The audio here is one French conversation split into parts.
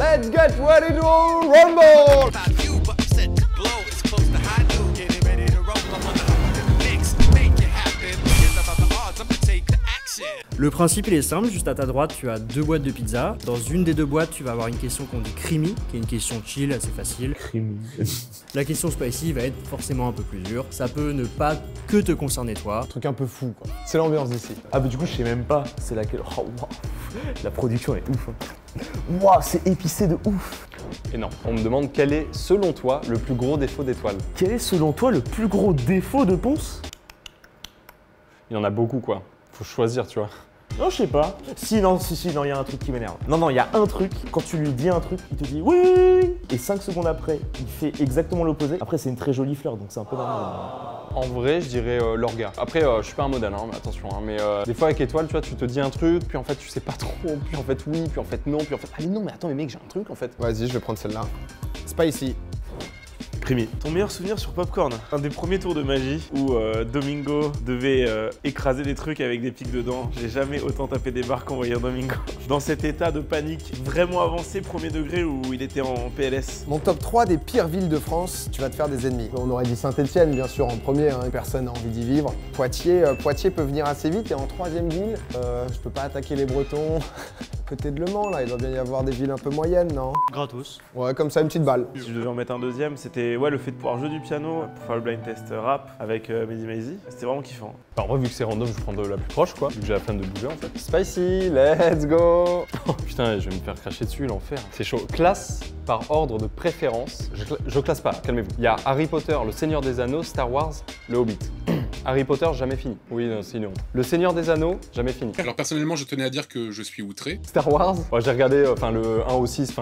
Let's get ready to rumble! Le principe il est simple, juste à ta droite tu as deux boîtes de pizza. Dans une des deux boîtes tu vas avoir une question qu'on dit creamy, qui est une question chill, assez facile. Creamy. La question spicy va être forcément un peu plus dure. Ça peut ne pas que te concerner toi. Un truc un peu fou quoi. C'est l'ambiance d'ici. Ah bah du coup je sais même pas, c'est laquelle. Oh wow. La production est ouf. Waouh, c'est épicé de ouf. Et non, on me demande quel est, selon toi, le plus gros défaut d'Étoile. Quel est selon toi le plus gros défaut de Ponce? Il y en a beaucoup quoi. Faut choisir, tu vois. Non, je sais pas. Si, non, il y a un truc qui m'énerve. Non, il y a un truc, quand tu lui dis un truc, il te dit oui, oui, oui. Et 5 secondes après, il fait exactement l'opposé. Après, c'est une très jolie fleur, donc c'est un peu normal. En vrai, je dirais l'orga. Après, je suis pas un modèle, hein, mais attention. Hein, mais des fois, avec Étoile, tu vois, tu te dis un truc, puis en fait, tu sais pas trop, puis en fait, oui, puis en fait, non, puis en fait, ah mais non, mais attends, mais mec, j'ai un truc en fait. Vas-y, je vais prendre celle-là. Spicy. Creamy. Ton meilleur souvenir sur Popcorn? Un des premiers tours de magie où Domingo devait écraser des trucs avec des pics dedans. J'ai jamais autant tapé des barres qu'en voyant Domingo. Dans cet état de panique vraiment avancé, premier degré, où il était en PLS. Mon top 3 des pires villes de France, tu vas te faire des ennemis. On aurait dit Saint-Etienne bien sûr en premier, hein, personne n'a envie d'y vivre. Poitiers peut venir assez vite et en troisième ville, je peux pas attaquer les Bretons. Côté de Le Mans là, il doit bien y avoir des villes un peu moyennes, non? Gratos. Ouais, comme ça, une petite balle. Si je devais en mettre un deuxième, c'était le fait de pouvoir jouer du piano pour faire le blind test rap avec Mehdi Maizy. C'était vraiment kiffant. Alors moi, vu que c'est random, je prends de la plus proche, quoi. Vu que j'ai la flemme de bouger, en fait. Spicy, let's go. Oh putain, je vais me faire cracher dessus, l'enfer. C'est chaud. Classe par ordre de préférence. Je classe pas, calmez-vous. Il y a Harry Potter, Le Seigneur des Anneaux, Star Wars, Le Hobbit. Harry Potter, jamais fini. Oui, c'est une honte. Le Seigneur des Anneaux, jamais fini. Alors personnellement, je tenais à dire que je suis outré. Star Wars, j'ai regardé le 1 au 6,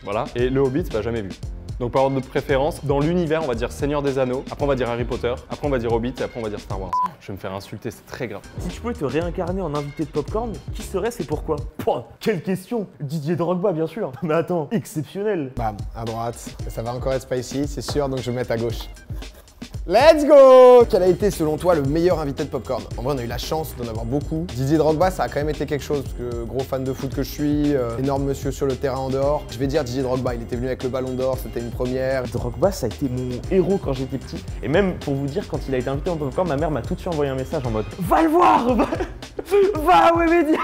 voilà. Et Le Hobbit, jamais vu. Donc par ordre de préférence, dans l'univers, on va dire Seigneur des Anneaux, après on va dire Harry Potter, après on va dire Hobbit et après on va dire Star Wars. Je vais me faire insulter, c'est très grave. Si tu pouvais te réincarner en invité de Popcorn, qui serait-ce et pourquoi? Pouah, quelle question! Didier Drogba, bien sûr. Mais attends, exceptionnel. Bam, à droite. Ça va encore être spicy, c'est sûr, donc je vais mettre à gauche. Let's go! Quel a été selon toi le meilleur invité de Popcorn? En vrai on a eu la chance d'en avoir beaucoup. Didier Drogba ça a quand même été quelque chose parce que gros fan de foot que je suis, énorme monsieur sur le terrain en dehors. Je vais dire Didier Drogba, il était venu avec le ballon d'or, c'était une première. Drogba ça a été mon héros quand j'étais petit. Et même pour vous dire, quand il a été invité en Popcorn, ma mère m'a tout de suite envoyé un message en mode va le voir! Va ouais Média!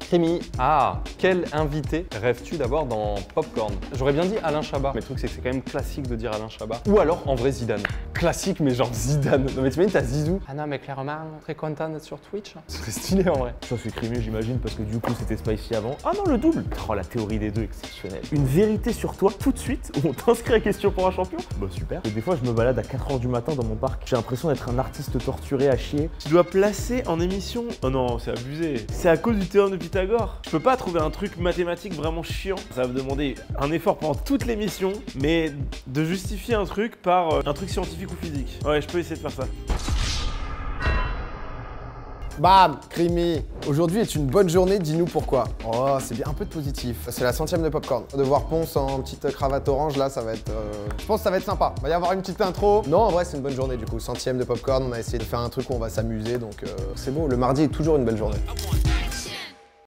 Creamy, quel invité rêves-tu d'avoir dans Popcorn? J'aurais bien dit Alain Chabat, mais le truc c'est que c'est quand même classique de dire Alain Chabat. Ou alors en vrai Zidane. Classique mais genre Zidane. Non mais t'imagines t'as Zizou. Ah non mais clairement, très content d'être sur Twitch. Ce serait stylé en vrai. Ça c'est Creamy j'imagine parce que du coup c'était spicy avant. Ah non le double. Oh la théorie des deux exceptionnelle. Une vérité sur toi tout de suite où on t'inscrit à question pour un champion? Bah super. Et des fois je me balade à 4 h du matin dans mon parc. J'ai l'impression d'être un artiste torturé à chier. Tu dois placer en émission. Oh non c'est abusé. C'est à cause du théorème de Pythagore. Je peux pas trouver un truc mathématique vraiment chiant. Ça va me demander un effort pendant toute l'émission, mais de justifier un truc par un truc scientifique ou physique. Ouais, je peux essayer de faire ça. Bam, Creamy. Aujourd'hui est une bonne journée, dis-nous pourquoi. Oh, c'est bien un peu de positif. C'est la 100e de Popcorn. De voir Ponce en petite cravate orange, là, ça va être... Je pense que ça va être sympa. Il va y avoir une petite intro. Non, en vrai, c'est une bonne journée, du coup. 100e de Popcorn, on a essayé de faire un truc où on va s'amuser, donc c'est beau. Le mardi est toujours une belle journée.